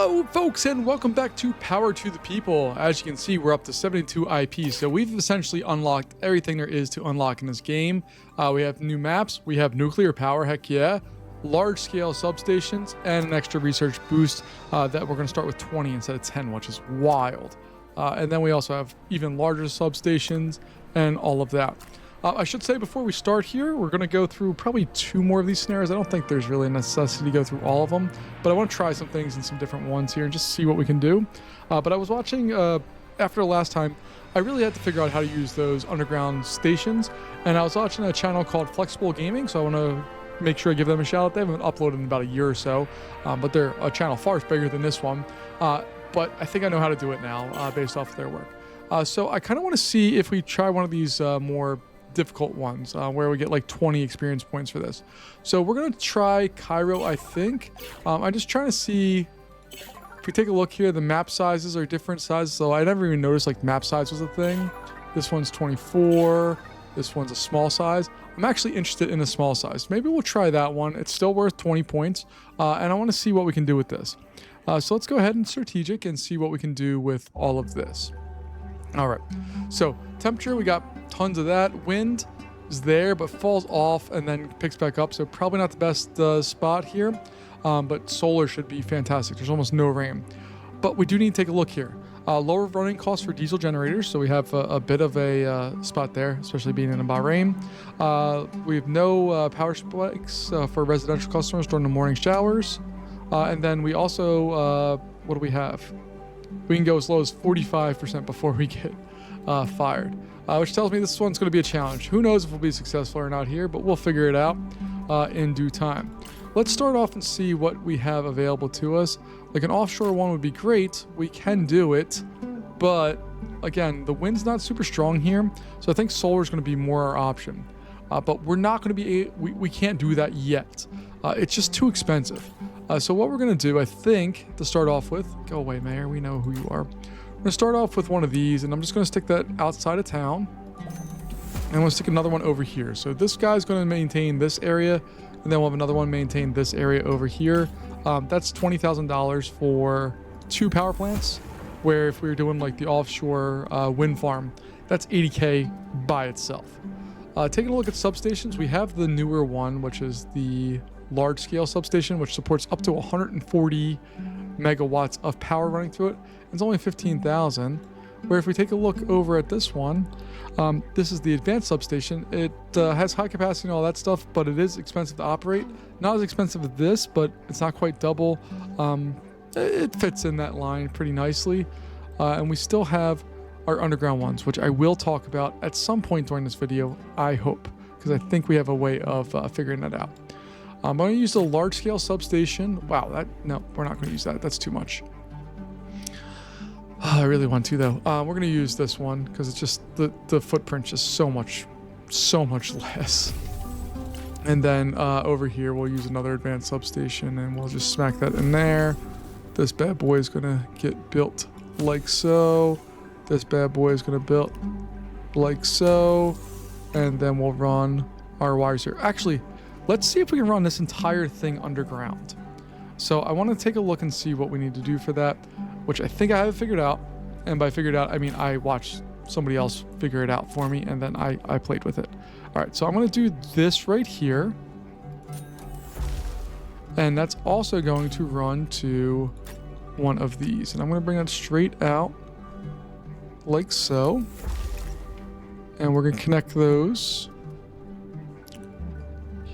Hello folks and welcome back to Power to the People. As you can see, we're up to 72 IP, so we've essentially unlocked everything there is to unlock in this game. We have new maps, we have nuclear power, heck yeah, large scale substations, and an extra research boost that we're going to start with 20 instead of 10, which is wild. And then we also have even larger substations and all of that. I should say before we start here, we're going to go through probably 2 more of these scenarios. I don't think there's really a necessity to go through all of them, but I want to try some things in some different ones here and just see what we can do. But I was watching, after the last time, I really had to figure out how to use those underground stations, and I was watching a channel called Flexible Gaming, so I want to make sure I give them a shout out. They haven't uploaded in about a year or so, but they're a channel far bigger than this one. But I think I know how to do it now based off of their work. So I kind of want to see if we try one of these more difficult ones where we get like 20 experience points for this. So we're going to try Cairo, I think. I'm just trying to see if we take a look here, the map sizes are different sizes. So I never even noticed like map size was a thing. This one's 24. This one's a small size. I'm actually interested in a small size. Maybe we'll try that one. It's still worth 20 points. And I want to see what we can do with this. So let's go ahead and strategic and see what we can do with all of this. All right, so temperature, we got tons of that. Wind is there, but falls off and then picks back up. So probably not the best spot here, but solar should be fantastic. There's almost no rain, but we do need to take a look here. Lower running costs for diesel generators. So we have a bit of a spot there, especially being in Bahrain. We have no power spikes for residential customers during the morning showers. And then we also, what do we have? We can go as low as 45% before we get fired, which tells me this one's going to be a challenge. Who knows if we'll be successful or not here, but we'll figure it out in due time. Let's start off and see what we have available to us. Like an offshore one would be great. We can do it, but again, the wind's not super strong here, so I think solar is going to be more our option. But we're not going to be, we can't do that yet. It's just too expensive. So what we're going to do, I think, to start off with, go away, Mayor, we know who you are. We're going to start off with one of these, and I'm just going to stick that outside of town. And I'm going to stick another one over here. So this guy's going to maintain this area, and then we'll have another one maintain this area over here. That's $20,000 for 2 power plants, where if we were doing like the offshore wind farm, that's $80K by itself. Taking a look at substations, we have the newer one, which is the large scale substation, which supports up to 140 megawatts of power running through it. It's only 15,000. Where if we take a look over at this one, this is the advanced substation. It has high capacity and all that stuff, but it is expensive to operate. Not as expensive as this, but it's not quite double. It fits in that line pretty nicely. And we still have our underground ones, which I will talk about at some point during this video, I hope, because I think we have a way of figuring that out. I'm going to use the large scale substation. Wow, no, we're not going to use that. That's too much. I really want to though. We're going to use this one because it's just the footprint's just so much less. And then over here we'll use another advanced substation and we'll just smack that in there. This bad boy is going to get built like so. This bad boy is going to build like so. And then we'll run our wires here. Actually, let's see if we can run this entire thing underground. So I want to take a look and see what we need to do for that, which I think I have it figured out. And by figured out, I mean I watched somebody else figure it out for me, and then I played with it. All right, so I'm going to do this right here. And that's also going to run to one of these. And I'm going to bring that straight out like so. And we're going to connect those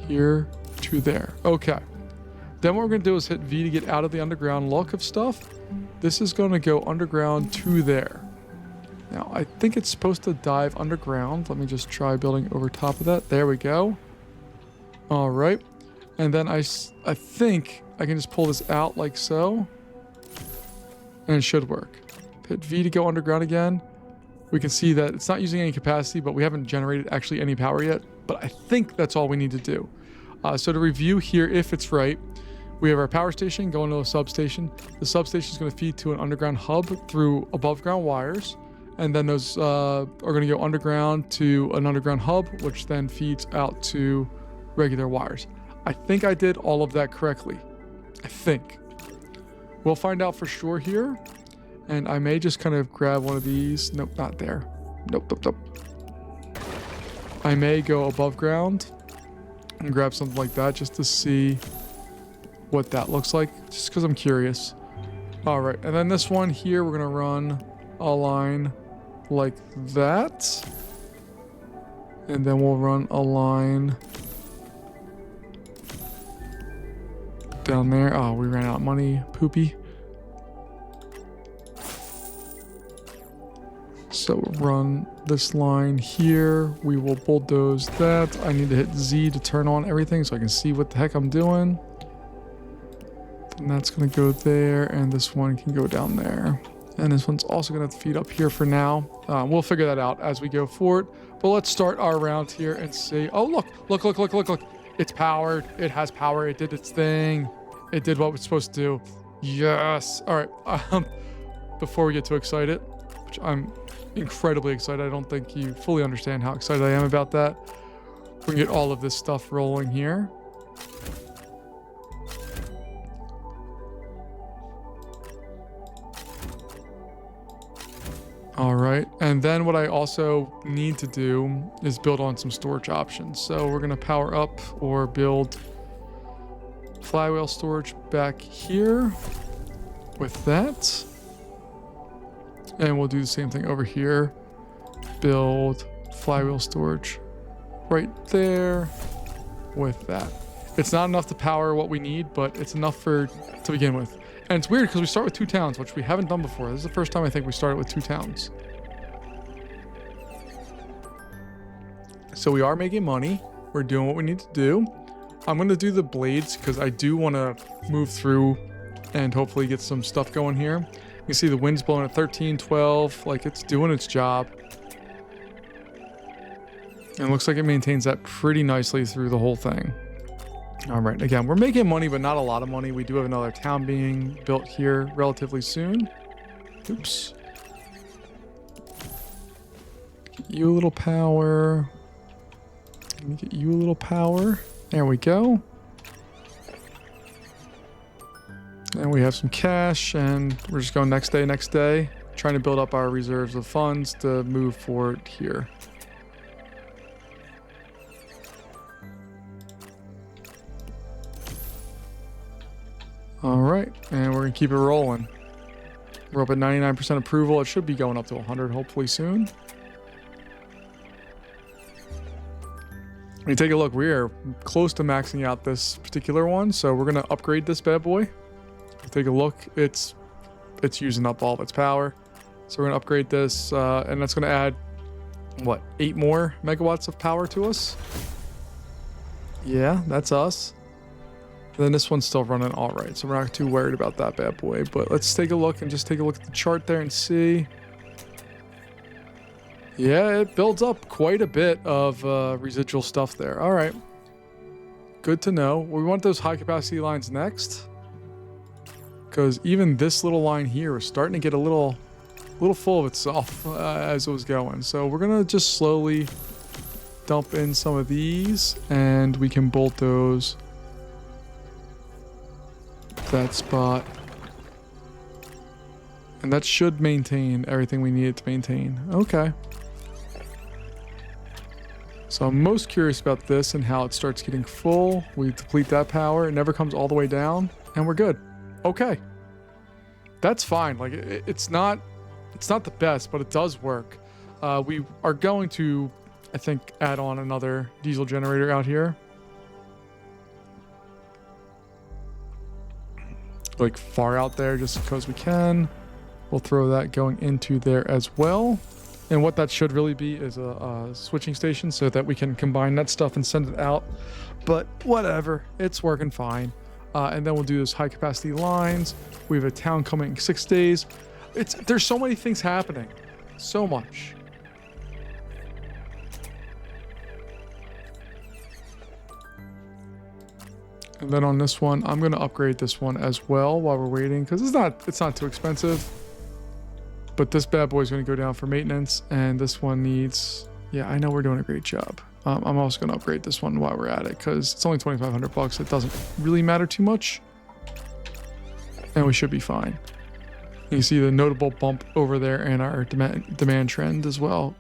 here to there. Okay. Then what we're going to do is hit V to get out of the underground look of stuff. This is going to go underground to there. Now, I think it's supposed to dive underground. Let me just try building over top of that. There we go. All right. And then I think I can just pull this out like so. And it should work. Hit V to go underground again. We can see that it's not using any capacity, but we haven't generated actually any power yet. But I think that's all we need to do. So to review here, if it's right, we have our power station going to a substation. The substation is going to feed to an underground hub through above ground wires. And then those are going to go underground to an underground hub, which then feeds out to regular wires. I think I did all of that correctly. I think. We'll find out for sure here. And I may just kind of grab one of these. Nope, not there. Nope, nope, nope. I may go above ground and grab something like that just to see what that looks like, just because I'm curious. All right, and then this one here, we're gonna run a line like that. And then we'll run a line down there. Oh, we ran out of money, poopy. So run this line here. We will bulldoze that. I need to hit Z to turn on everything so I can see what the heck I'm doing. And that's going to go there, and this one can go down there. And this one's also going to have to feed up here for now. We'll figure that out as we go forward. But let's start our round here and see. Oh, look, look, look, look, look, look. It's powered. It has power. It did its thing. It did what it was supposed to do. Yes. All right. Before we get too excited, which I'm incredibly excited. I don't think you fully understand how excited I am about that. We can get all of this stuff rolling here. All right, and then what I also need to do is build on some storage options. So we're gonna power up or build flywheel storage back here with that. And we'll do the same thing over here. Build flywheel storage right there with that. It's not enough to power what we need, but it's enough to begin with. And it's weird because we start with 2 towns, which we haven't done before. This is the first time I think we started with 2 towns. So we are making money. We're doing what we need to do. I'm going to do the blades because I do want to move through and hopefully get some stuff going here. You can see the wind's blowing at 13, 12. Like, it's doing its job. And it looks like it maintains that pretty nicely through the whole thing. All right, again, we're making money, but not a lot of money. We do have another town being built here relatively soon. Oops. Get you a little power. Let me get you a little power. There we go. And we have some cash, and we're just going next day, trying to build up our reserves of funds to move forward here. All right, and we're gonna keep it rolling. We're up at 99% approval. It should be going up to 100 hopefully soon. When you take a look, we are close to maxing out this particular one, so we're gonna upgrade this bad boy. Take a look, it's using up all of its power. So we're gonna upgrade this, and that's gonna add, what, 8 more megawatts of power to us? Yeah, that's us. And then this one's still running all right, so we're not too worried about that bad boy. But let's take a look and just take a look at the chart there and see. Yeah, it builds up quite a bit of residual stuff there. All right, good to know. We want those high capacity lines next, because even this little line here is starting to get a little full of itself as it was going. So we're gonna just slowly dump in some of these, and we can bulldoze that spot, and that should maintain everything we need it to maintain. Okay, so I'm most curious about this and how it starts getting full. We deplete that power, it never comes all the way down, and we're good. Okay, that's fine. Like, it's not the best, but it does work. We are going to, I think, add on another diesel generator out here, like far out there, just because we can. We'll throw that going into there as well. And what that should really be is a switching station so that we can combine that stuff and send it out. But whatever, it's working fine. And then we'll do those high capacity lines. We have a town coming in 6 days. There's so many things happening, so much. And then on this one, I'm going to upgrade this one as well while we're waiting, because it's not too expensive. But this bad boy is going to go down for maintenance, and this one needs, yeah, I know we're doing a great job. I'm also going to upgrade this one while we're at it, because it's only 2,500 bucks. It doesn't really matter too much. and we should be fine. You see the notable bump over there in our demand trend as well.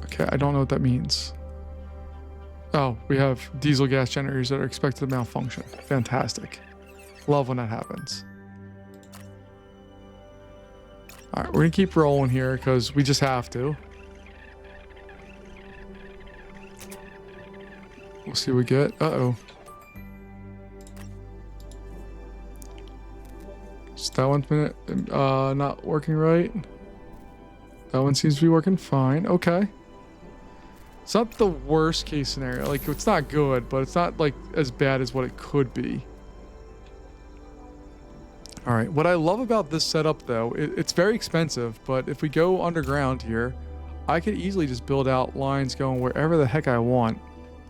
Okay, I don't know what that means. Oh, we have diesel gas generators that are expected to malfunction. Fantastic. Love when that happens. All right, we're gonna keep rolling here because we just have to. We'll see what we get. Uh-oh. So that one's been not working right. That one seems to be working fine. Okay. It's not the worst case scenario. Like, it's not good, but it's not like as bad as what it could be. All right. What I love about this setup, though, it's very expensive, but if we go underground here, I could easily just build out lines going wherever the heck I want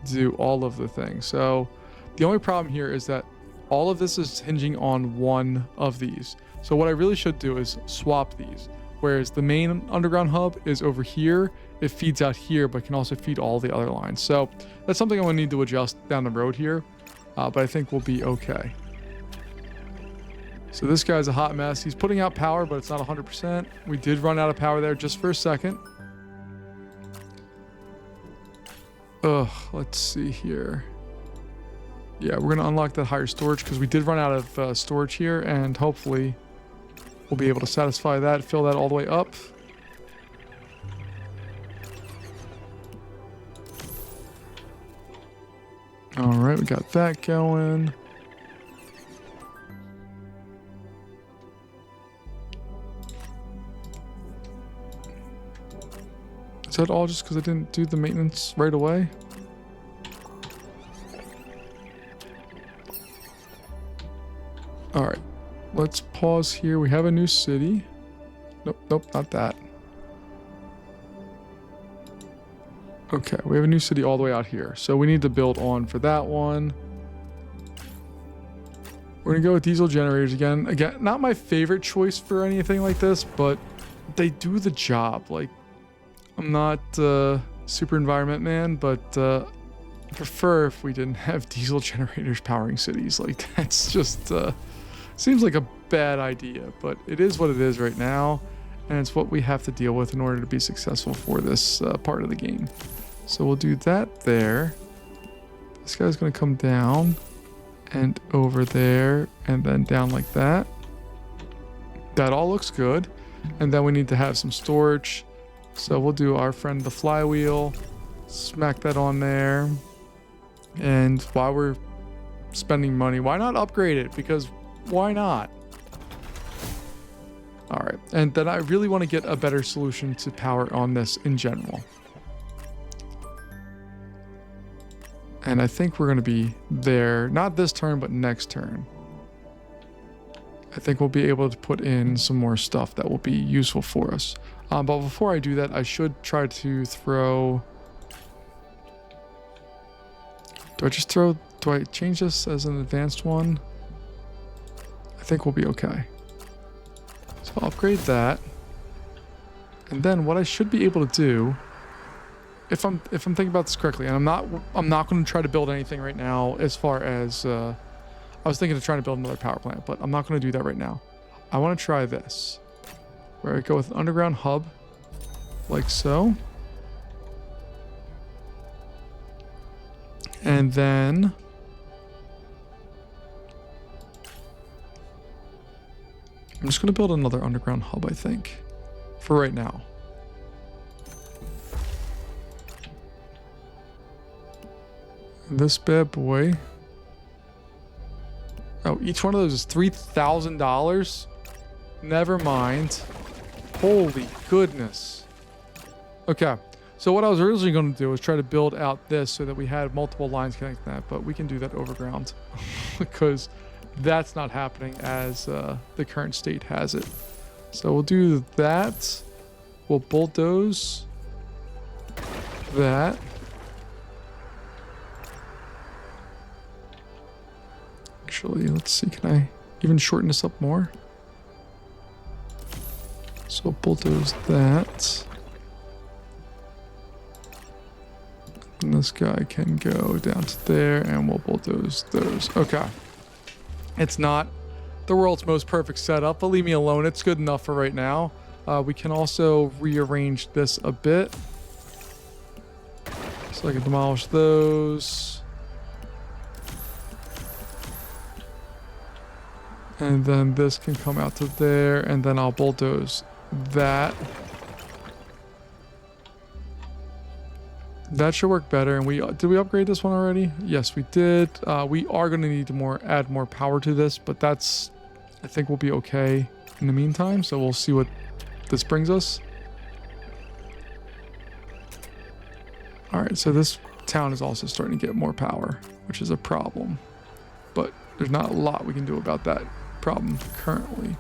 to do all of the things. So the only problem here is that all of this is hinging on one of these. So what I really should do is swap these. Whereas the main underground hub is over here. It feeds out here, but can also feed all the other lines. So that's something I'm gonna need to adjust down the road here, but I think we'll be okay. So this guy's a hot mess. He's putting out power, but it's not 100%. We did run out of power there just for a second. Ugh, let's see here. Yeah, we're gonna unlock that higher storage because we did run out of storage here, and hopefully we'll be able to satisfy that, fill that all the way up. All right, we got that going. Is that all just because I didn't do the maintenance right away? All right, let's pause here. We have a new city. Nope, nope, not that. Okay, we have a new city all the way out here. So we need to build on for that one. We're gonna go with diesel generators again. Again, not my favorite choice for anything like this, but they do the job. Like, I'm not super environment man, but I prefer if we didn't have diesel generators powering cities. Like, that's just seems like a bad idea, but it is what it is right now, and it's what we have to deal with in order to be successful for this part of the game. So we'll do that there. This guy's gonna come down and over there and then down like that. That all looks good. And then we need to have some storage. So we'll do our friend the flywheel, smack that on there. And while we're spending money, why not upgrade it? Because why not? All right, and then I really want to get a better solution to power on this in general. And I think we're going to be there, not this turn, but next turn. I think we'll be able to put in some more stuff that will be useful for us. But before I do that, I should try to throw... Do I change this as an advanced one? I think we'll be okay. So I'll upgrade that. And then what I should be able to do, if I'm thinking about this correctly, and I'm not going to try to build anything right now as far as I was thinking of trying to build another power plant, but I'm not going to do that right now. I want to try this, where I go with an underground hub, like so. And then I'm just going to build another underground hub, I think, for right now. This bad boy. Oh, each one of those is $3,000. Never mind. Holy goodness. Okay. So what I was originally going to do was try to build out this so that we had multiple lines connecting that, but we can do that overground because that's not happening as the current state has it. So we'll do that. We'll bulldoze that. Actually, let's see, can I even shorten this up more? So bulldoze that. And this guy can go down to there, and we'll bulldoze those. Okay. It's not the world's most perfect setup, but leave me alone. It's good enough for right now. We can also rearrange this a bit. So I can demolish those. And then this can come out to there, and then I'll bulldoze that. That should work better. And did we upgrade this one already? Yes, we did. We are going to need to add more power to this, but that's, I think we'll be okay in the meantime. So we'll see what this brings us. All right, so this town is also starting to get more power, which is a problem, but there's not a lot we can do about that problem currently.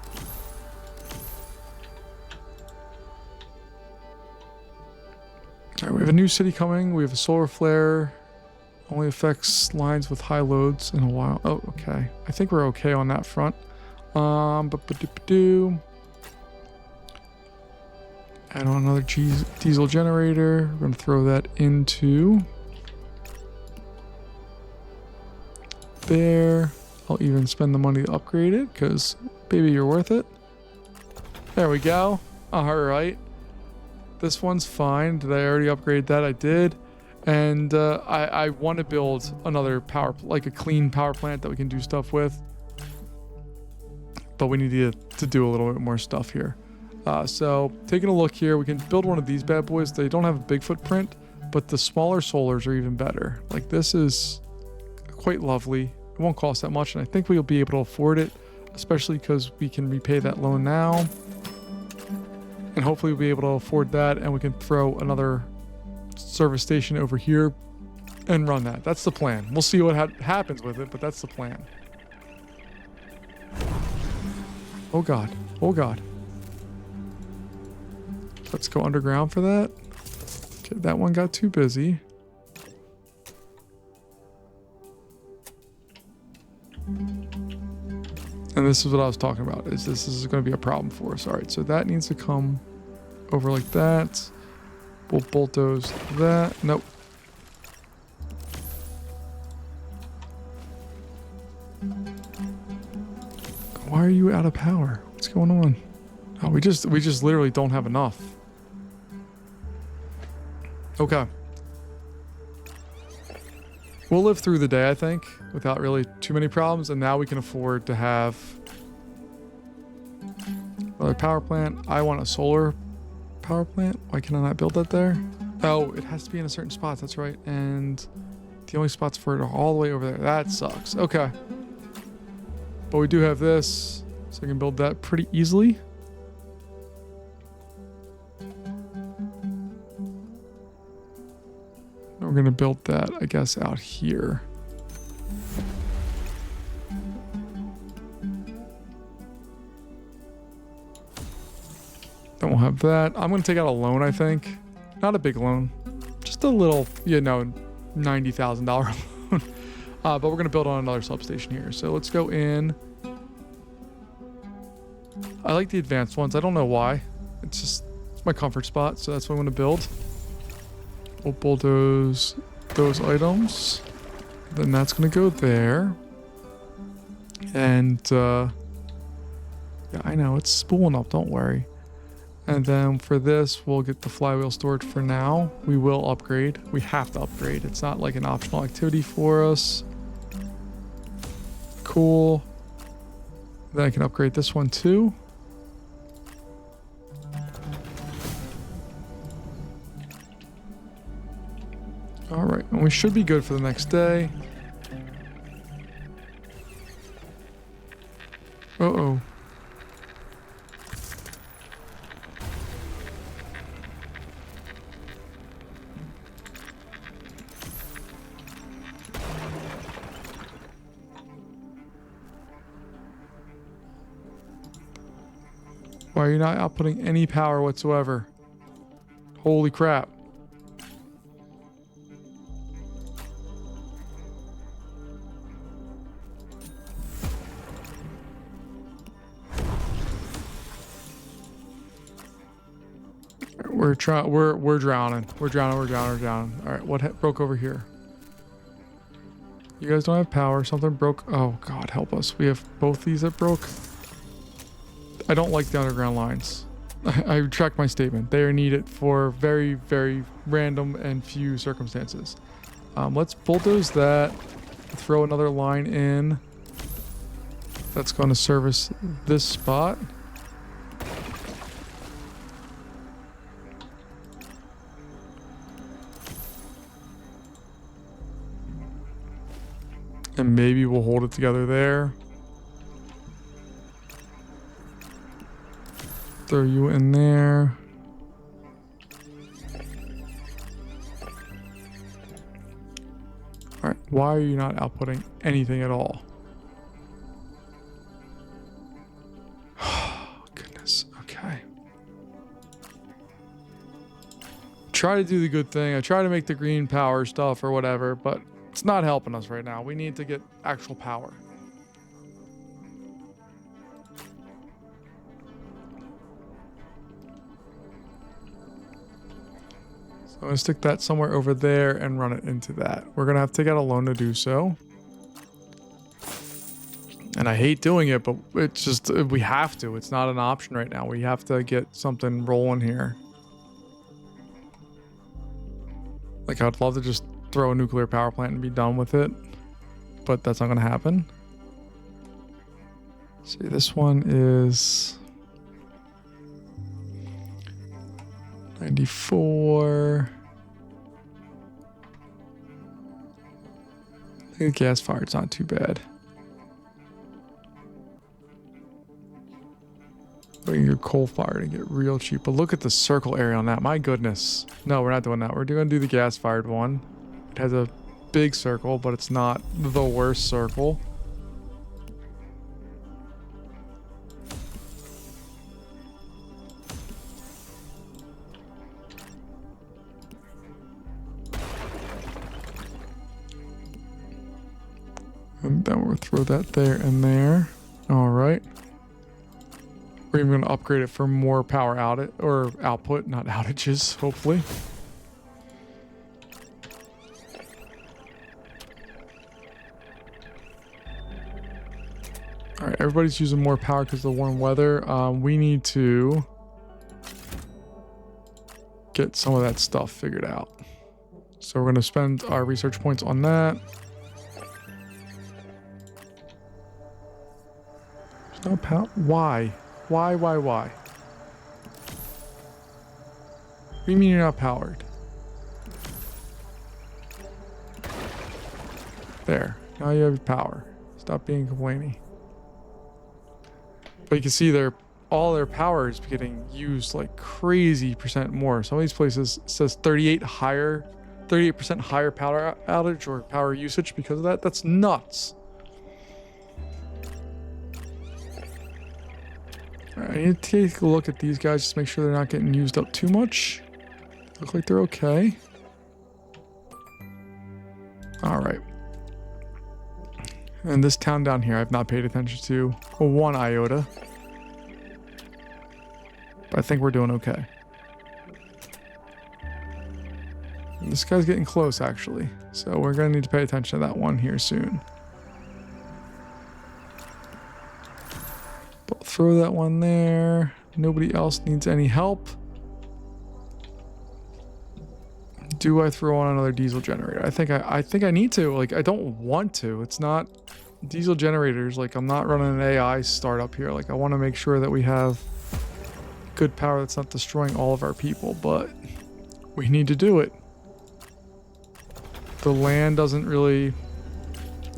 All right, we have a new city coming. We have a solar flare. Only affects lines with high loads in a while. Oh, okay. I think we're okay on that front. Add on another diesel generator. We're going to throw that into there. I'll even spend the money to upgrade it because, baby, you're worth it. There we go. All right. This one's fine. Did I already upgrade that? I did. And I want to build another like a clean power plant that we can do stuff with. But we need to do a little bit more stuff here. So taking a look here, we can build one of these bad boys. They don't have a big footprint, but the smaller solars are even better. Like this is quite lovely. It won't cost that much, and I think we'll be able to afford it, especially because we can repay that loan now. And hopefully we'll be able to afford that, and we can throw another service station over here and run that. That's the plan. We'll see what happens with it, but that's the plan. Oh God. Oh God. Let's go underground for that. Okay, that one got too busy. And this is what I was talking about, is this is going to be a problem for us. All right, so that needs to come over like that. We'll bulldoze that. Nope. Why are you out of power? What's going on? Oh, we just literally don't have enough. Okay. We'll live through the day, I think, without really too many problems, and now we can afford to have another power plant. I want a solar power plant. Why can I not build that there? Oh, it has to be in a certain spot, that's right. And the only spots for it are all the way over there. That sucks. Okay. But we do have this, so I can build that pretty easily. We're going to build that, I guess, out here. Then we'll have that. I'm going to take out a loan, I think. Not a big loan. Just a little, $90,000 loan. But we're going to build on another substation here. So let's go in. I like the advanced ones. I don't know why. It's my comfort spot. So that's what I'm going to build. We'll bulldoze those items. Then that's going to go there. And, yeah, I know. It's spooling up. Don't worry. And then for this, we'll get the flywheel storage for now. We will upgrade. We have to upgrade. It's not like an optional activity for us. Cool. Then I can upgrade this one too. All right, and we should be good for the next day. Uh-oh. Why are you not outputting any power whatsoever? Holy crap. We're drowning. We're drowning. We're drowning. All right, what broke over here? You guys don't have power. Something broke. Oh God, help us. We have both these that broke. I don't like the underground lines. I retract my statement. They are needed for very, very random and few circumstances. Let's bulldoze that. Throw another line in. That's going to service this spot. And maybe we'll hold it together there. Throw you in there. All right, why are you not outputting anything at all? Oh, goodness, okay. Try to do the good thing. I try to make the green power stuff or whatever, but it's not helping us right now. We need to get actual power. So I'm going to stick that somewhere over there and run it into that. We're going to have to take out a loan to do so. And I hate doing it, but it's just, we have to. It's not an option right now. We have to get something rolling here. Like, I'd love to just throw a nuclear power plant and be done with it, but that's not going to happen. See, this one is 94. I think the gas fired's not too bad. Your coal fire to get real cheap, but look at the circle area on that. My goodness. No, we're not doing that. We're going to do the gas fired one. It has a big circle, but it's not the worst circle. And then we'll throw that there and there. All right. We're even going to upgrade it for more power output, not outages, hopefully. All right, everybody's using more power because of the warm weather. We need to get some of that stuff figured out. So we're going to spend our research points on that. There's no power. Why? Why? What do you mean you're not powered? There. Now you have power. Stop being complaining. But you can see all their power is getting used like crazy percent more. Some of these places says 38% higher power outage or power usage because of that. That's nuts. I need to take a look at these guys, just make sure they're not getting used up too much. Look like they're okay. All right. And this town down here, I've not paid attention to one iota. But I think we're doing okay. And this guy's getting close, actually. So we're going to need to pay attention to that one here soon. But throw that one there. Nobody else needs any help. Do I throw on another diesel generator? I think I need to. Like, I don't want to. It's not diesel generators. Like, I'm not running an AI startup here. Like, I want to make sure that we have good power that's not destroying all of our people, but we need to do it. The land doesn't really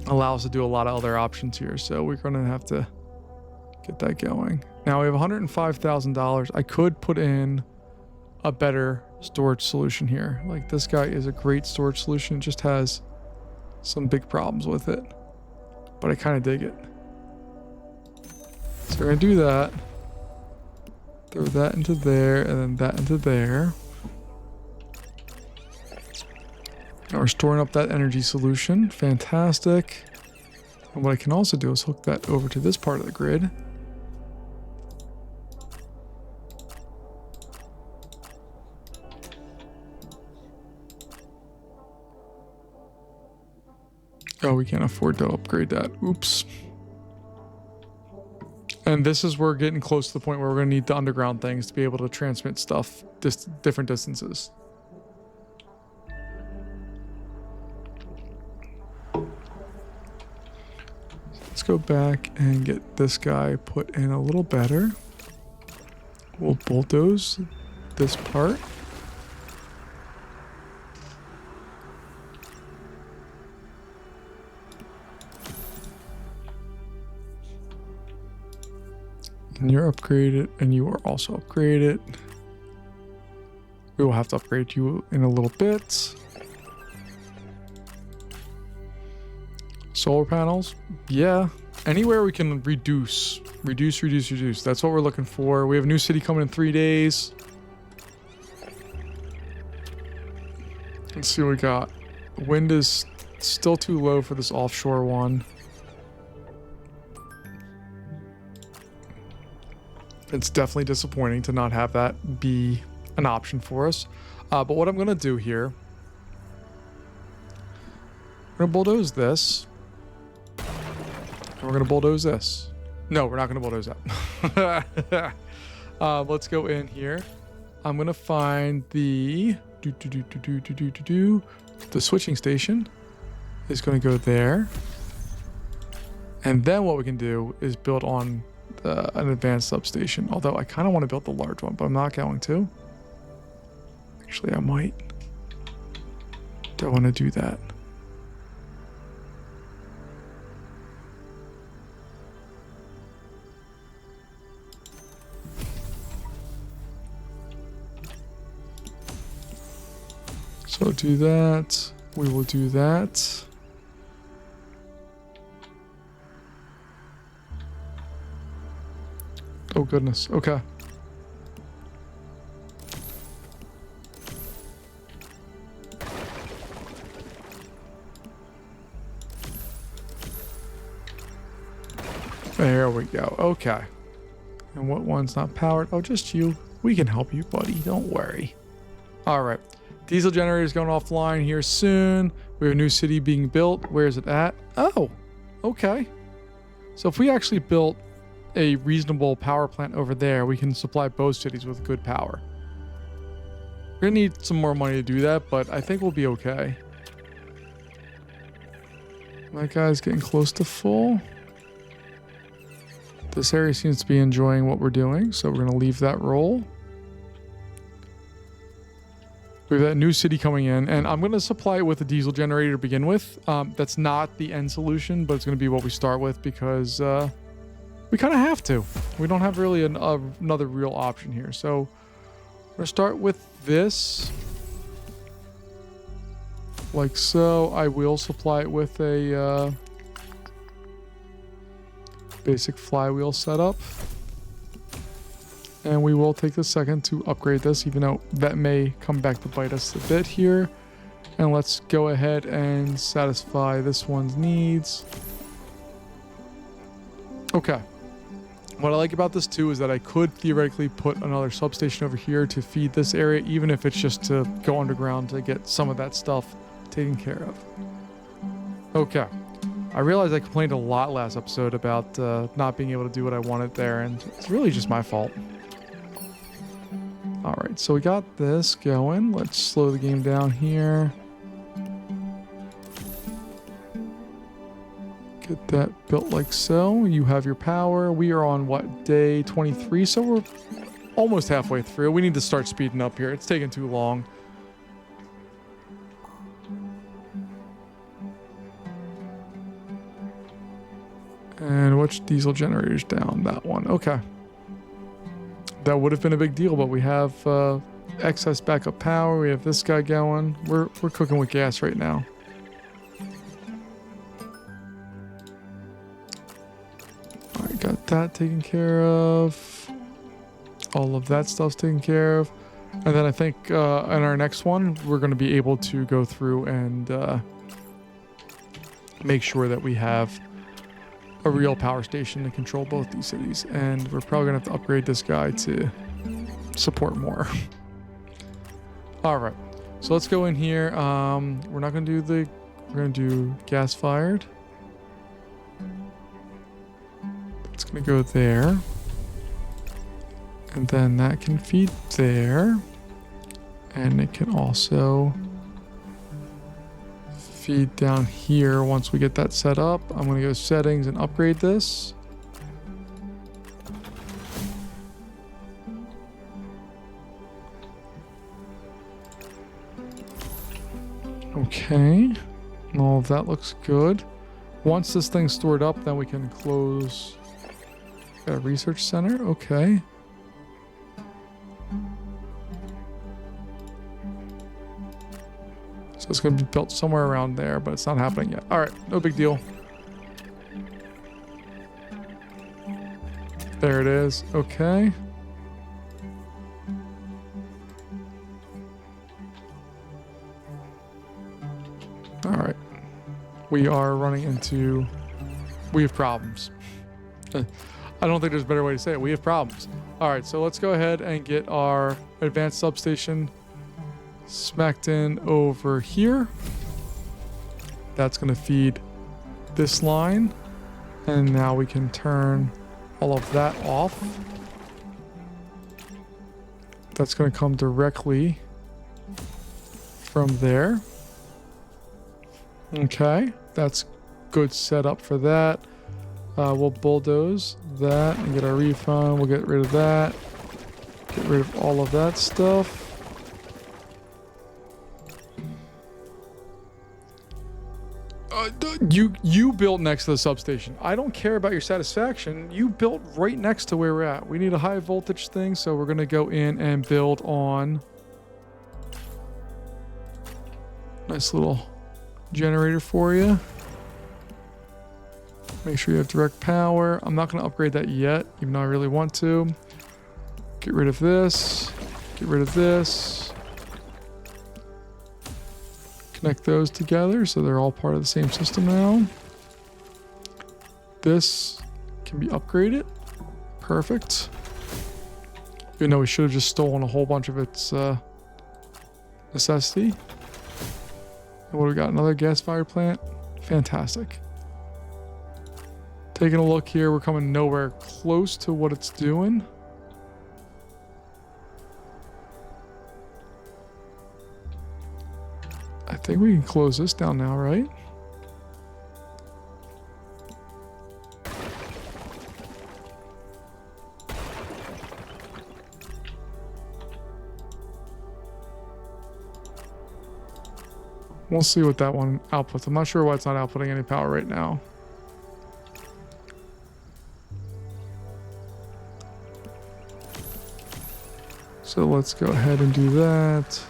allow us to do a lot of other options here, so we're going to have to get that going. Now we have $105,000. I could put in a better storage solution here. Like, this guy is a great storage solution. It just has some big problems with it, but I kind of dig it. So we're going to do that. Throw that into there and then that into there. Now we're storing up that energy solution. Fantastic. And what I can also do is hook that over to this part of the grid. Oh, we can't afford to upgrade that. Oops. And this is where we're getting close to the point where we're going to need the underground things to be able to transmit stuff different distances. Let's go back and get this guy put in a little better. We'll bulldoze this part. And you're upgraded, and you are also upgraded. We will have to upgrade you in a little bit. Solar panels, yeah. Anywhere we can reduce. That's what we're looking for. We have a new city coming in 3 days. Let's see what we got. Wind is still too low for this offshore one. It's definitely disappointing to not have that be an option for us. But what I'm going to do here, we're going to bulldoze this. And we're going to bulldoze this. No, we're not going to bulldoze that. Let's go in here. I'm going to find the switching station is going to go there. And then what we can do is build on an advanced substation. Although I kind of want to build the large one, but I'm not going to. Actually, I might. Don't want to do that. So do that. We will do that. Oh goodness. Okay. There we go. Okay. And what one's not powered? Oh, just you. We can help you, buddy. Don't worry. All right. Diesel generator is going offline here soon. We have a new city being built. Where is it at? Oh, okay. So if we actually built a reasonable power plant over there, we can supply both cities with good power. We're gonna need some more money to do that, but I think we'll be okay. That guy's getting close to full. This area seems to be enjoying what we're doing, so we're gonna leave that roll. We have that new city coming in, and I'm going to supply it with a diesel generator to begin with. That's not the end solution, but it's going to be what we start with because we kind of have to. We don't have really another real option here. So we're going to start with this. Like so. I will supply it with a basic flywheel setup. And we will take a second to upgrade this, even though that may come back to bite us a bit here. And let's go ahead and satisfy this one's needs. Okay. What I like about this too is that I could theoretically put another substation over here to feed this area, even if it's just to go underground to get some of that stuff taken care of. Okay. I realized I complained a lot last episode about not being able to do what I wanted there, and it's really just my fault. All right, so we got this going. Let's slow the game down here. Get that built like so. You have your power. We are on, what, day 23? So we're almost halfway through. We need to start speeding up here. It's taking too long. And which diesel generator's down? That one. Okay. That would have been a big deal, but we have excess backup power. We have this guy going. We're cooking with gas right now. All right, got that taken care of. All of that stuff's taken care of. And then I think in our next one, we're going to be able to go through and make sure that we have a real power station to control both these cities, and we're probably gonna have to upgrade this guy to support more. All right, so let's go in here. We're not gonna do the We're going to do gas fired. It's going to go there. And then that can feed there. And it can also feed down here once we get that set up. I'm going to go settings and upgrade this. Okay. And all of that looks good. Once this thing's stored up, then we can close. Got a research center. Okay. So it's going to be built somewhere around there, but it's not happening yet. All right, no big deal. There it is. Okay. All right. We are running into... We have problems. I don't think there's a better way to say it. We have problems. All right, so let's go ahead and get our advanced substation smacked in over here. That's going to feed this line. And now we can turn all of that off. That's going to come directly from there. Okay, that's good setup for that. We'll bulldoze that and get our refund. We'll get rid of that. Get rid of all of that stuff. You built next to the substation. I don't care about your satisfaction. You built right next to where we're at. We need a high voltage thing, so we're going to go in and build on... Nice little generator for you. Make sure you have direct power. I'm not going to upgrade that yet, even though I really want to. Get rid of this. Get rid of this. Connect those together so they're all part of the same system now. This can be upgraded. Perfect. Even though we should have just stolen a whole bunch of its necessity. And what do we got? Another gas-fired plant? Fantastic. Taking a look here, we're coming nowhere close to what it's doing. I think we can close this down now, right? We'll see what that one outputs. I'm not sure why it's not outputting any power right now. So let's go ahead and do that.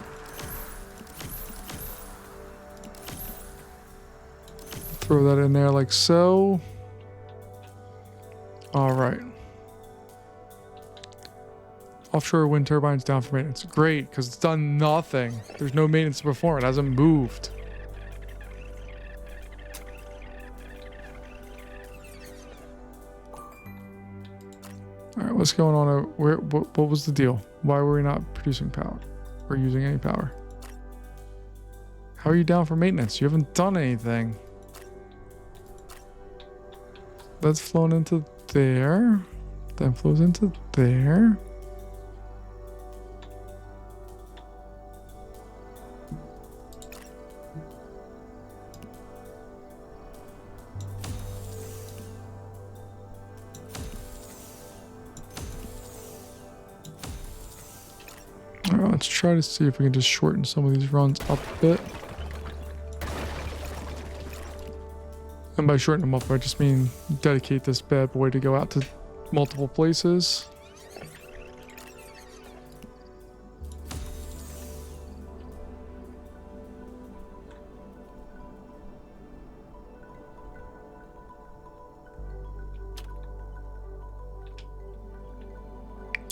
Throw that in there like so. All right. Offshore wind turbines down for maintenance. Great, because it's done nothing. There's no maintenance to perform. It hasn't moved. All right, what's going on? What was the deal? Why were we not producing power or using any power? How are you down for maintenance? You haven't done anything. That's flown into there. Then flows into there. Alright, let's try to see if we can just shorten some of these runs up a bit. And by shorten them up, I just mean dedicate this bad boy to go out to multiple places.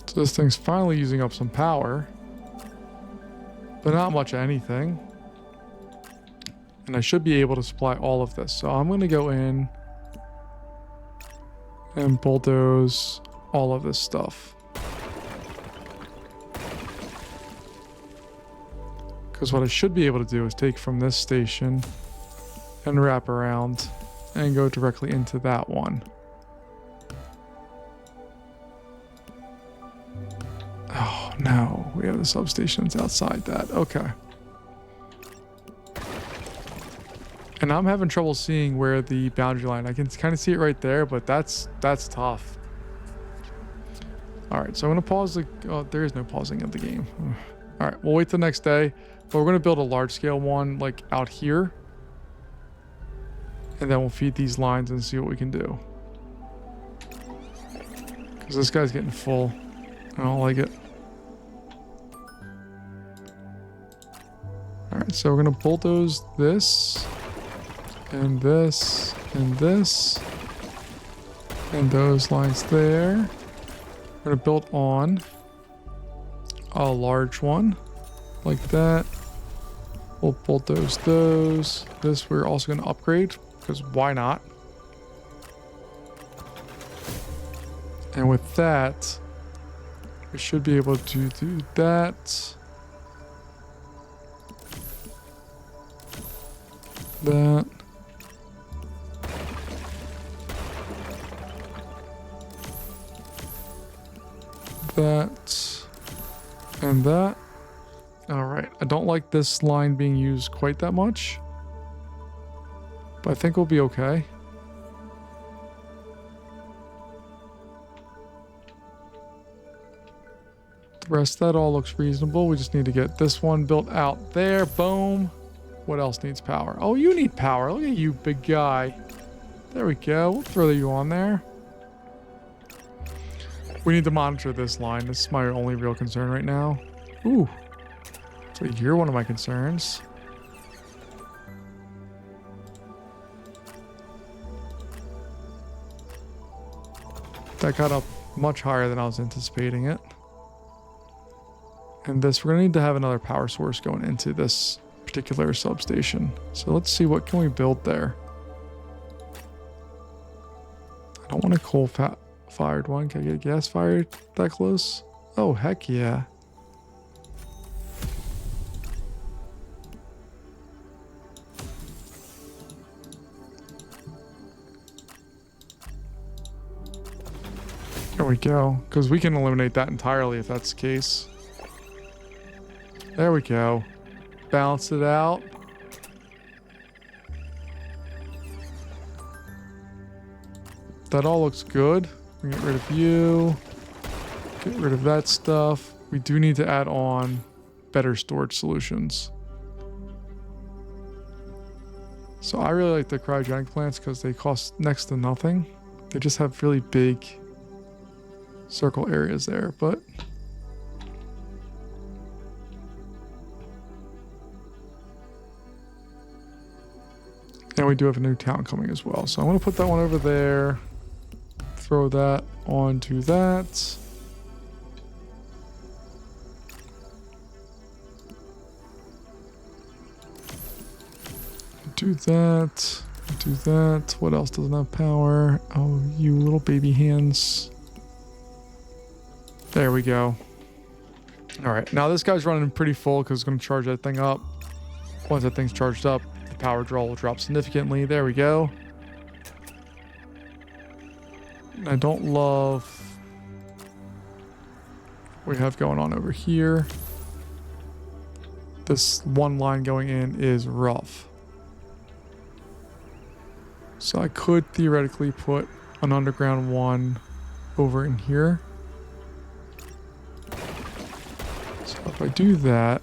So this thing's finally using up some power, but not much of anything. And I should be able to supply all of this. So I'm going to go in and bulldoze all of this stuff. Because what I should be able to do is take from this station and wrap around and go directly into that one. Oh no, we have the substations outside that. Okay. And I'm having trouble seeing where the boundary line. I can kind of see it right there, but that's tough. All right, so I'm gonna pause the. Oh, there is no pausing of the game. All right, we'll wait the next day, but we're gonna build a large scale one like out here, and then we'll feed these lines and see what we can do. Because this guy's getting full. I don't like it. All right, so we're gonna bulldoze this, and this, and this, and those lines there. We're gonna build on a large one like that. We'll bulldoze those. This we're also gonna upgrade because why not? And with that, we should be able to do that. That. That. And that. All right. I don't like this line being used quite that much, but I think we'll be okay. The rest of that all looks reasonable. We just need to get this one built out there. Boom. What else needs power? Oh, you need power. Look at you, big guy. There we go. We'll throw you on there. We need to monitor this line. This is my only real concern right now. Ooh. So you're one of my concerns. That got up much higher than I was anticipating it. And this, we're going to need to have another power source going into this particular substation. So let's see, what can we build there? I don't want a coal-fired one. Can I get a gas-fired that close? Oh, heck yeah. There we go. Because we can eliminate that entirely if that's the case. There we go. Balance it out. That all looks good. We get rid of you. Get rid of that stuff. We do need to add on better storage solutions. So I really like the cryogenic plants because they cost next to nothing. They just have really big circle areas there, but and we do have a new town coming as well. So I'm going to put that one over there. Throw that onto that. Do that. Do that. What else doesn't have power? Oh, you little baby hands. There we go. All right. Now this guy's running pretty full because it's going to charge that thing up. Once that thing's charged up, the power draw will drop significantly. There we go. I don't love what we have going on over here. This one line going in is rough. So I could theoretically put an underground one over in here. So if I do that,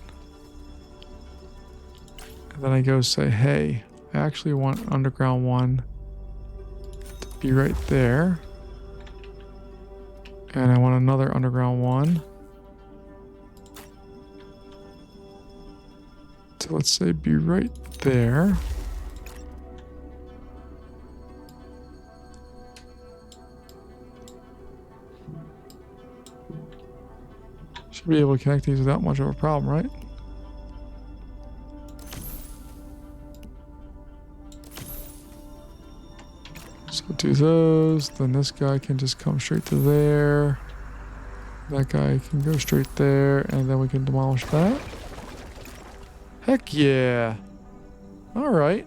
and then I go say, hey, I actually want an underground one to be right there. And I want another underground one to, let's say, be right there. Should be able to connect these without much of a problem, right? So do those, then this guy can just come straight to there. That guy can go straight there, and then we can demolish that. Heck yeah. All right.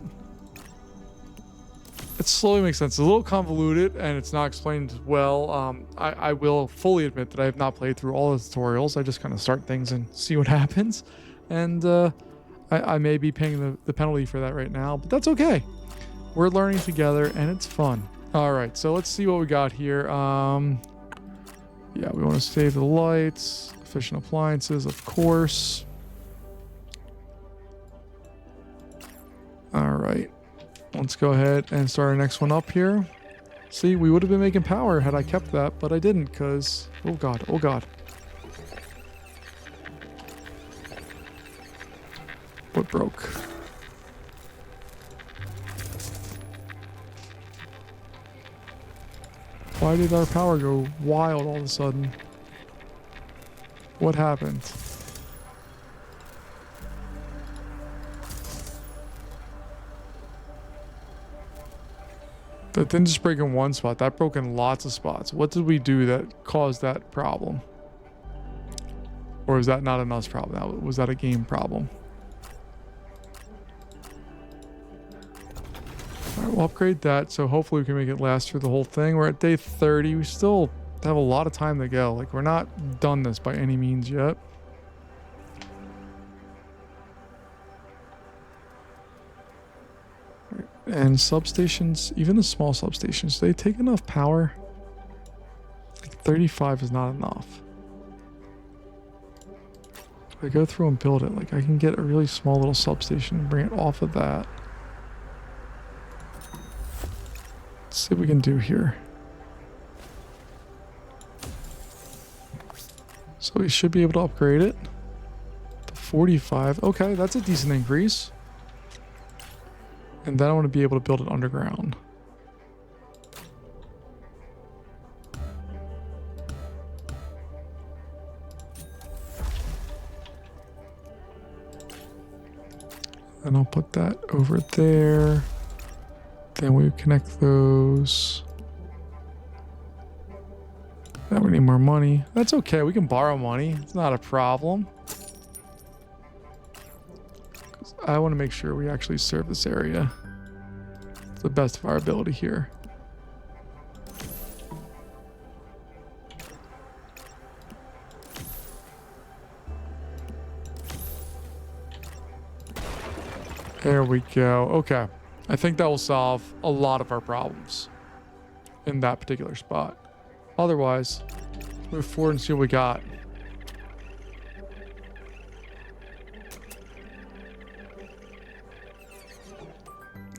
That slowly makes sense. It's a little convoluted and it's not explained well. I will fully admit that I have not played through all the tutorials. I just kind of start things and see what happens. And I may be paying the penalty for that right now, but that's okay. We're learning together and it's fun. All right, so let's see what we got here. Yeah, we want to save the lights, efficient appliances, of course. All right, let's go ahead and start our next one up here. See, we would have been making power had I kept that, but I didn't because, oh God, oh God. What broke? Why did our power go wild all of a sudden? What happened? That didn't just break in one spot, that broke in lots of spots. What did we do that caused that problem? Or is that not an us problem? Was that a game problem? Alright, we'll upgrade that, so hopefully we can make it last through the whole thing. We're at day 30. We still have a lot of time to go. Like, we're not done this by any means yet. And substations, even the small substations, they take enough power. Like 35 is not enough. If I go through and build it, like I can get a really small little substation and bring it off of that. Let's see what we can do here. So we should be able to upgrade it to 45. Okay, that's a decent increase. And then I want to be able to build it underground. And I'll put that over there. Then we connect those. Now we need more money. That's okay. We can borrow money. It's not a problem. I want to make sure we actually serve this area to the best of our ability here. There we go. Okay. I think that will solve a lot of our problems in that particular spot. Otherwise, move forward and see what we got.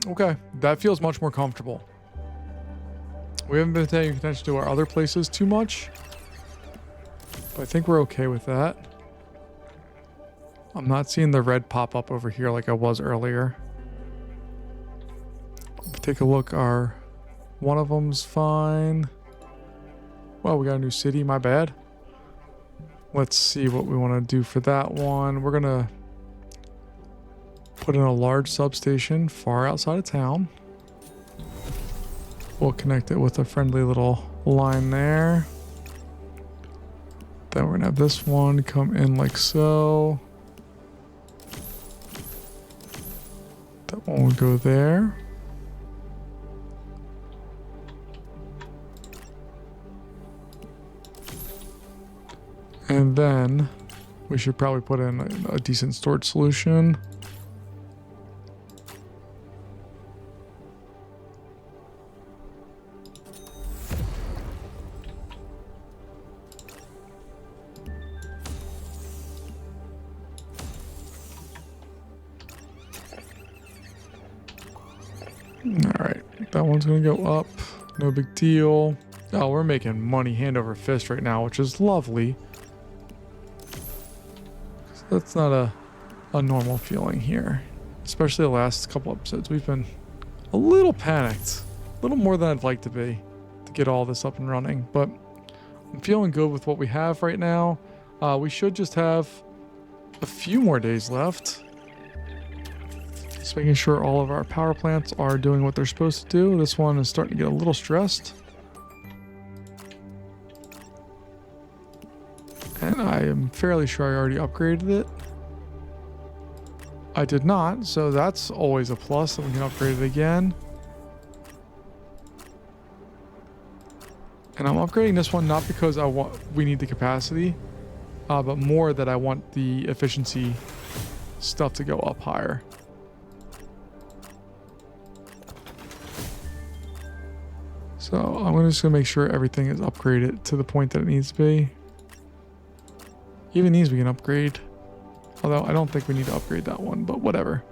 Okay, that feels much more comfortable. We haven't been paying attention to our other places too much, but I think we're okay with that. I'm not seeing the red pop up over here like I was earlier. Take a look. One of them's fine. Well, we got a new city. My bad. Let's see what we want to do for that one. We're gonna put in a large substation far outside of town. We'll connect it with a friendly little line there. Then we're gonna have this one come in like so. That one will go there. And then we should probably put in a decent storage solution. All right, that one's gonna go up. No big deal. Oh, we're making money hand over fist right now, which is lovely. That's not a normal feeling here. Especially the last couple episodes. We've been a little panicked. A little more than I'd like to be to get all this up and running. But I'm feeling good with what we have right now. We should just have a few more days left. Just making sure all of our power plants are doing what they're supposed to do. This one is starting to get a little stressed. And I am fairly sure I already upgraded it. I did not, so that's always a plus that we can upgrade it again. And I'm upgrading this one not because we need the capacity, but more that I want the efficiency stuff to go up higher. So I'm just gonna make sure everything is upgraded to the point that it needs to be. Even these we can upgrade. Although I don't think we need to upgrade that one, but whatever.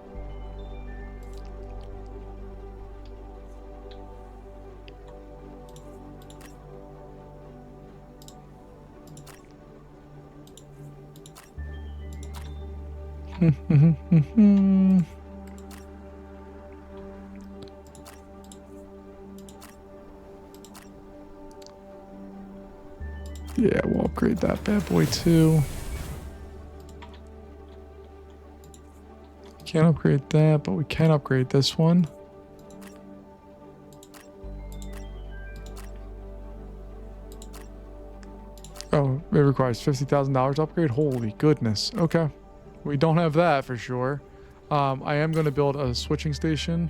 Yeah, we'll upgrade that bad boy too. Can't upgrade that, but we can upgrade this one. Oh, it requires $50,000 upgrade? Holy goodness. Okay. We don't have that for sure. I am going to build a switching station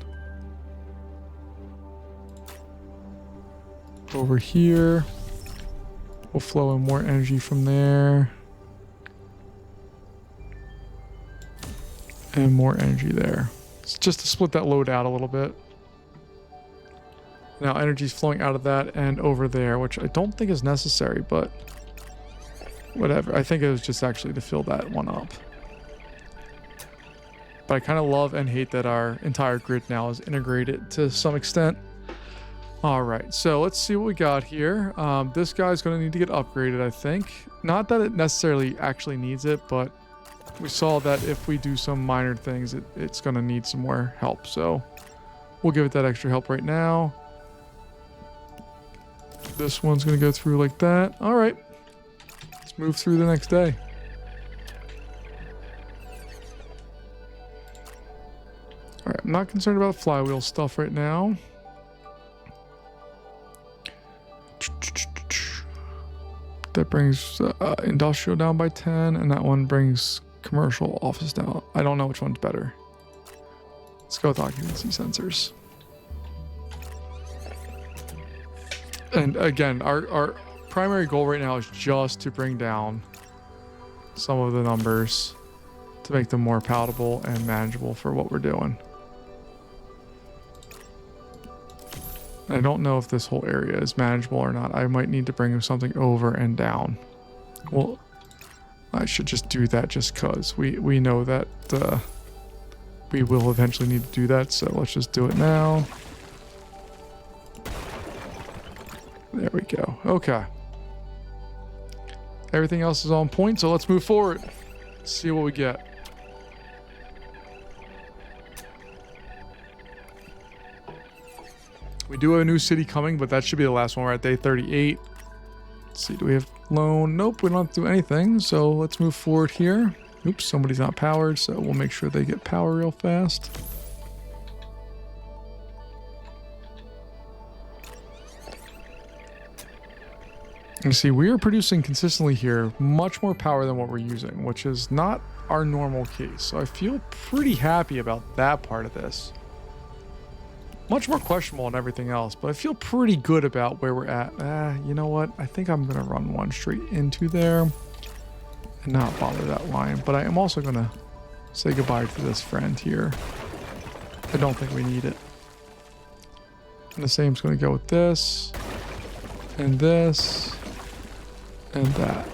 over here. We'll flow in more energy from there. And more energy there. It's just to split that load out a little bit. Now energy's flowing out of that and over there, which I don't think is necessary, but whatever. I think it was just actually to fill that one up. But I kind of love and hate that our entire grid now is integrated to some extent. All right, so let's see what we got here. This guy's going to need to get upgraded, I think. Not that it necessarily actually needs it, but we saw that if we do some minor things, it's going to need some more help. So we'll give it that extra help right now. This one's going to go through like that. All right, let's move through the next day. All right, I'm not concerned about flywheel stuff right now. That brings industrial down by 10, and that one brings commercial office down. I don't know which one's better. Let's go with occupancy sensors. And again, our primary goal right now is just to bring down some of the numbers to make them more palatable and manageable for what we're doing. I don't know if this whole area is manageable or not. I might need to bring something over and down. Well, I should just do that just because we know that we will eventually need to do that. So let's just do it now. There we go. Okay. Everything else is on point, so let's move forward. See what we get. We do have a new city coming, but that should be the last one. We're at day 38. Let's see, do we have loan? Nope, we don't have to do anything. So let's move forward here. Oops, somebody's not powered, so we'll make sure they get power real fast. You see, we are producing consistently here much more power than what we're using, which is not our normal case. So I feel pretty happy about that part of this. Much more questionable than everything else, but I feel pretty good about where we're at. You know what? I think I'm going to run one straight into there and not bother that line. But I am also going to say goodbye to this friend here. I don't think we need it. And the same's going to go with this and this and that.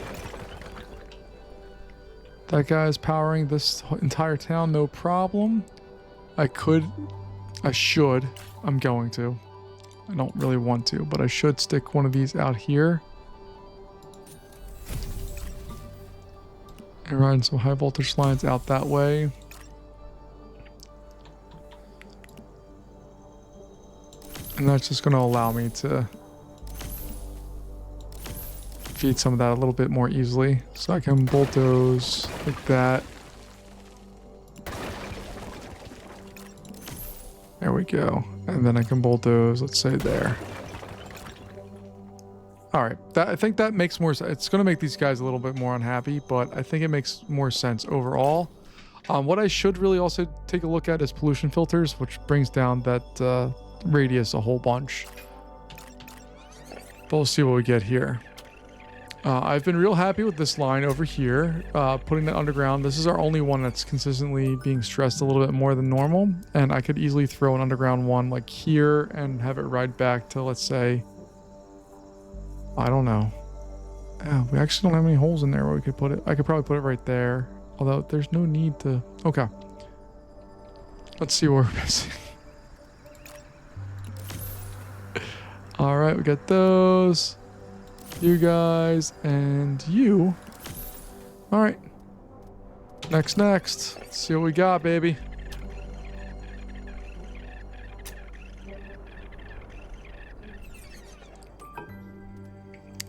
That guy is powering this entire town, no problem. I'm going to. I don't really want to, but I should stick one of these out here. And run some high voltage lines out that way. And that's just going to allow me to feed some of that a little bit more easily. So I can bulldoze like that. There we go. And then I can bulldoze, let's say there. All right, I think that makes more sense. It's going to make these guys a little bit more unhappy, but I think it makes more sense overall. What I should really also take a look at is pollution filters, which brings down that radius a whole bunch. But we'll see what we get here. I've been real happy with this line over here, putting that underground. This is our only one that's consistently being stressed a little bit more than normal. And I could easily throw an underground one like here and have it ride back to, let's say, I don't know. We actually don't have any holes in there where we could put it. I could probably put it right there. Although there's no need to. Okay. Let's see what we're missing. All right, we got those. You guys and you. All right. Next. Let's see what we got, baby.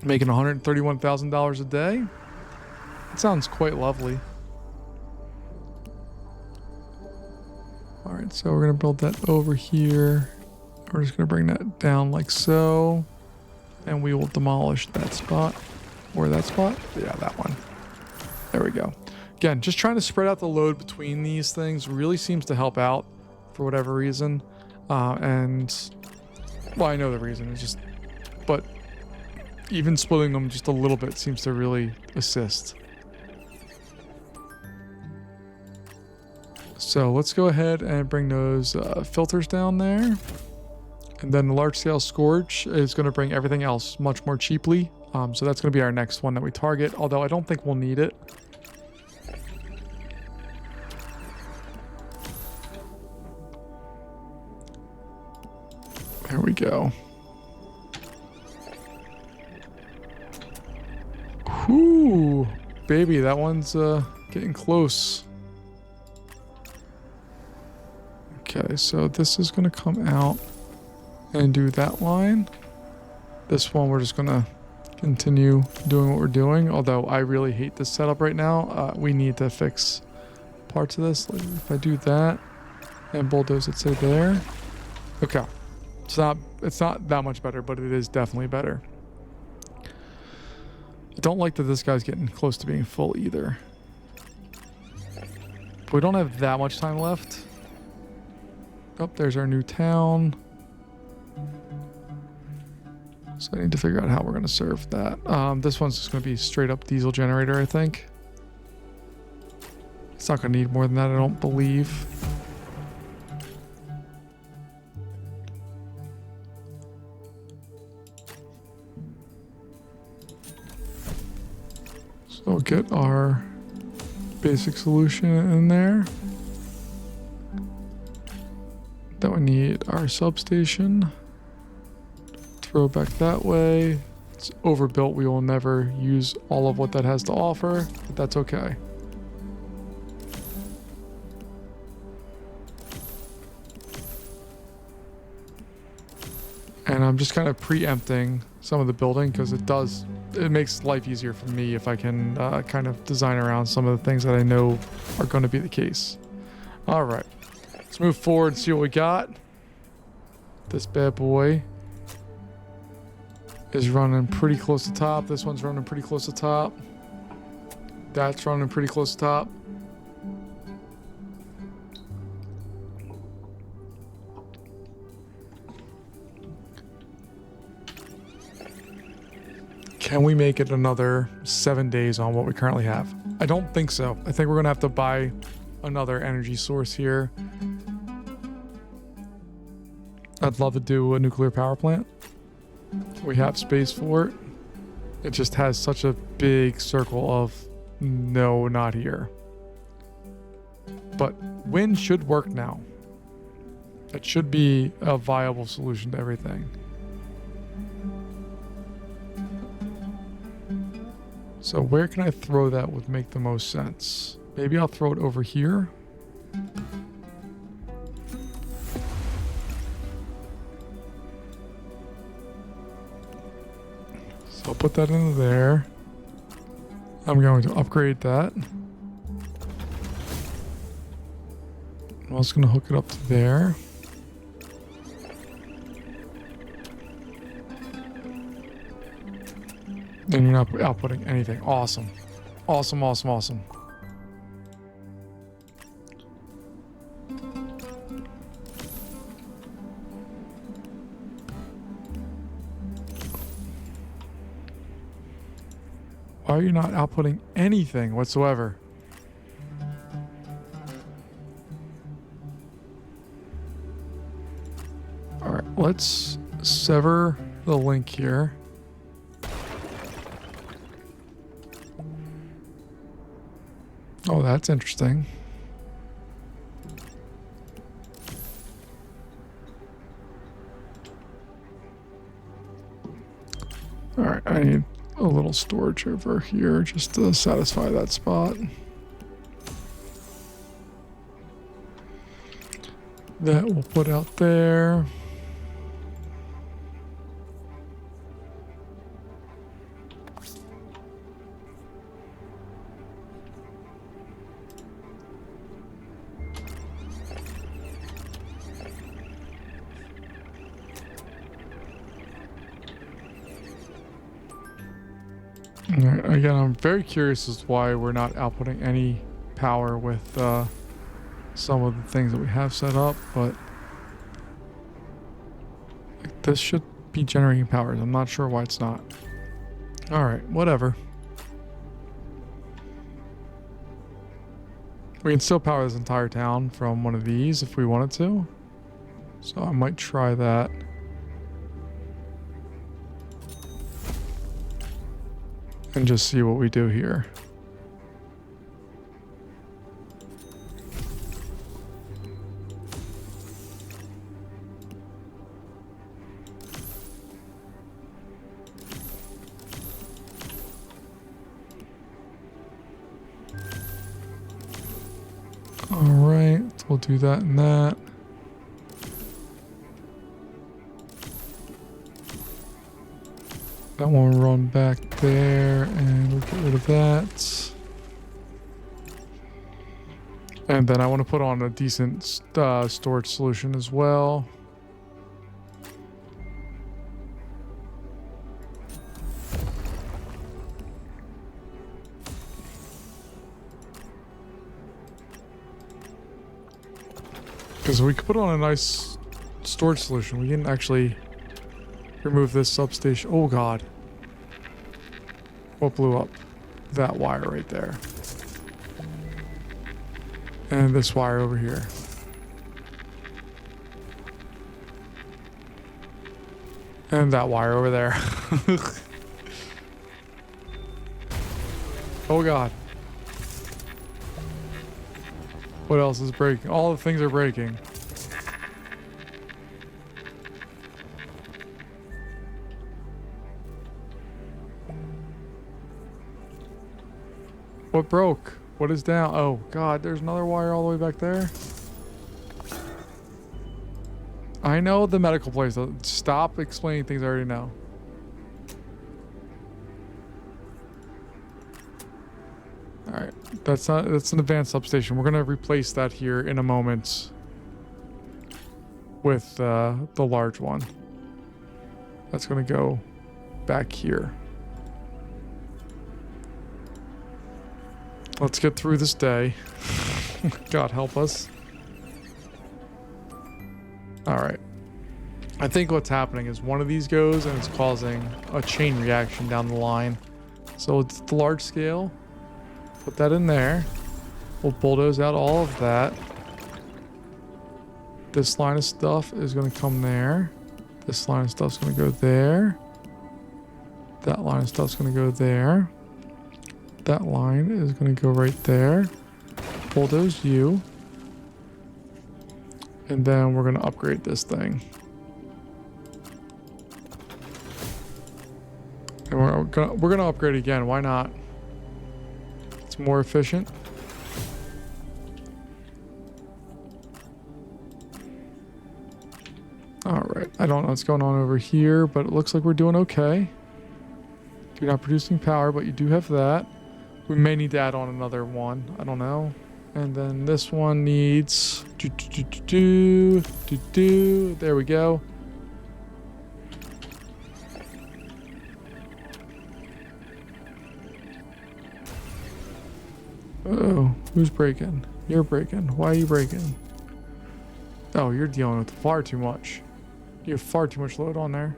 Making $131,000 a day. That sounds quite lovely. All right, so we're gonna build that over here. We're just gonna bring that down like so. And we will demolish that spot. Or that spot? Yeah, that one. There we go. Again, just trying to spread out the load between these things really seems to help out for whatever reason. And, well, I know the reason. It's just, but even splitting them just a little bit seems to really assist. So let's go ahead and bring those filters down there. And then the large scale scourge is going to bring everything else much more cheaply. So that's going to be our next one that we target, although I don't think we'll need it. There we go. Whoo, baby, that one's getting close. Okay, so this is going to come out and do that line. This one we're just gonna continue doing what we're doing, although I really hate this setup right now. We need to fix parts of this. Like if I do that and bulldoze it, say there. Okay, it's not that much better, but it is definitely better. I don't like that this guy's getting close to being full either. But we don't have that much time left. Oh, there's our new town. So I need to figure out how we're going to serve that. This one's just going to be straight up diesel generator, I think. It's not going to need more than that, I don't believe. So we'll get our basic solution in there. Then we need our substation. Throw back that way. It's overbuilt. We will never use all of what that has to offer, but that's okay. And I'm just kind of preempting some of the building because it makes life easier for me if I can kind of design around some of the things that I know are going to be the case. All right, let's move forward and see what we got. This bad boy is running pretty close to top. This one's running pretty close to top. That's running pretty close to top. Can we make it another 7 days on what we currently have? I don't think so. I think we're gonna have to buy another energy source here. I'd love to do a nuclear power plant. We have space for it. It just has such a big circle of no, not here. But wind should work now. It should be a viable solution to everything. So where can I throw that would make the most sense? Maybe I'll throw it over here. So I'll put that into there. I'm going to upgrade that. I'm also going to hook it up to there. And you're not outputting anything. Awesome. Awesome, awesome, awesome. Why are you not outputting anything whatsoever? All right, let's sever the link here. Oh, that's interesting. All right, I need a little storage over here just to satisfy that spot. That we'll put out there. Alright, again, I'm very curious as to why we're not outputting any power with some of the things that we have set up, but this should be generating power. I'm not sure why it's not. Alright, whatever. We can still power this entire town from one of these if we wanted to. So I might try that. And just see what we do here. All right, we'll do that and that. That one will run back there and we'll get rid of that. And then I want to put on a decent storage solution as well. Because we could put on a nice storage solution. We can actually remove this substation. Oh god. What blew up? That wire right there. And this wire over here. And that wire over there. Oh god. What else is breaking? All the things are breaking. What broke? What is down? Oh god, there's another wire all the way back there. I know the medical place. Stop explaining things I already know. Alright, that's an advanced substation. We're gonna replace that here in a moment with the large one. That's gonna go back here. Let's get through this day. God help us. Alright. I think what's happening is one of these goes and it's causing a chain reaction down the line. So it's the large scale. Put that in there. We'll bulldoze out all of that. This line of stuff is going to come there. This line of stuff's going to go there. That line of stuff's going to go there. That line is going to go right there. Bulldoze you. And then we're going to upgrade this thing. And we're gonna upgrade again. Why not? It's more efficient. Alright, I don't know what's going on over here, but it looks like we're doing okay. You're not producing power, but you do have that. We may need to add on another one. I don't know. And then this one needs... There we go. Uh-oh, who's breaking? You're breaking. Why are you breaking? Oh, you're dealing with far too much. You have far too much load on there.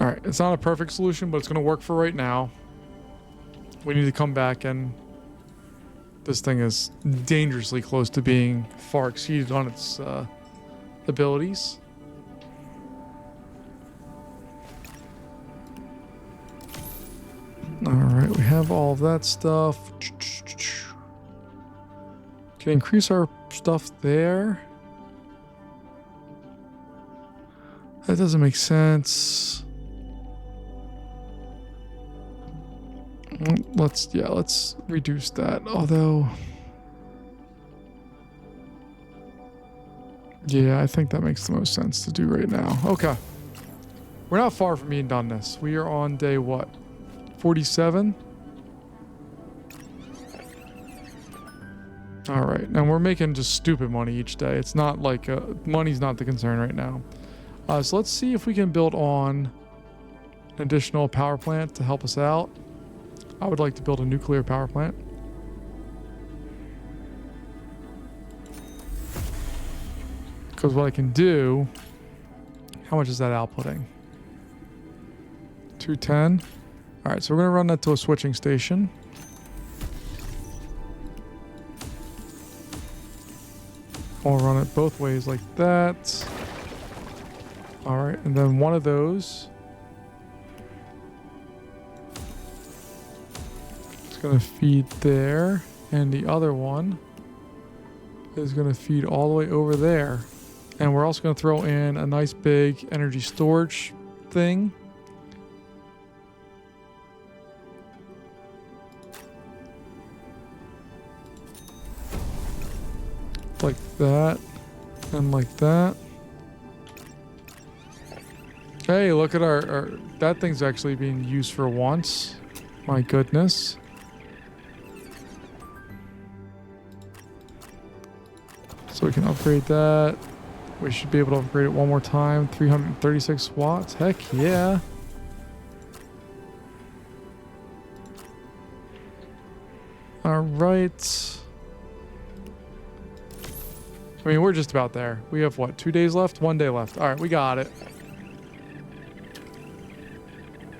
All right, it's not a perfect solution, but it's going to work for right now. We need to come back, and this thing is dangerously close to being far exceeded on its abilities. All right, we have all of that stuff. Can increase our stuff there. That doesn't make sense. Let's reduce that. Although, yeah, I think that makes the most sense to do right now. Okay. We're not far from being done this. We are on day what? 47? All right. Now we're making just stupid money each day. It's not like money's not the concern right now. So let's see if we can build on an additional power plant to help us out. I would like to build a nuclear power plant. Because what I can do, how much is that outputting? 210. All right, so we're going to run that to a switching station. I'll run it both ways like that. All right, and then one of those is going to feed there, and the other one is going to feed all the way over there. And we're also going to throw in a nice big energy storage thing. Like that, and like that. Hey, look at our that thing's actually being used for once. My goodness. So we can upgrade that. We should be able to upgrade it one more time. 336 watts. Heck yeah. All right. I mean, we're just about there. We have what, 2 days left? 1 day left. All right, we got it.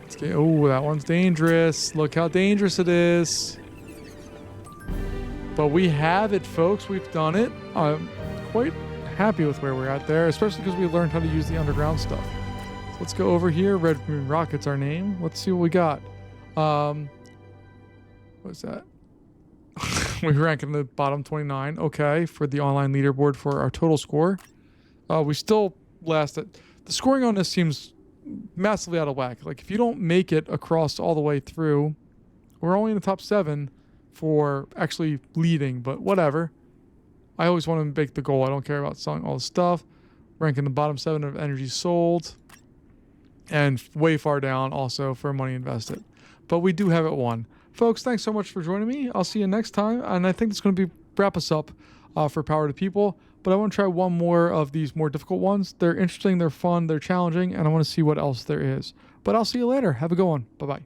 Let's get, oh, that one's dangerous. Look how dangerous it is. But we have it, folks. We've done it. I'm quite happy with where we're at there, especially because we learned how to use the underground stuff. So let's go over here. Red Moon Rocket's our name. Let's see what we got. What's that? We rank in the bottom 29. Okay, for the online leaderboard for our total score. We still last at... The scoring on this seems massively out of whack. Like, if you don't make it across all the way through, we're only in the top 7 for actually leading, but whatever. I always want to make the goal. I don't care about selling all the stuff. Rank in the bottom 7 of energy sold. And way far down also for money invested. But we do have it won. Folks, thanks so much for joining me. I'll see you next time. And I think it's going to be wrap us up for Power to People. But I want to try one more of these more difficult ones. They're interesting, they're fun, they're challenging, and I want to see what else there is. But I'll see you later. Have a good one. Bye-bye.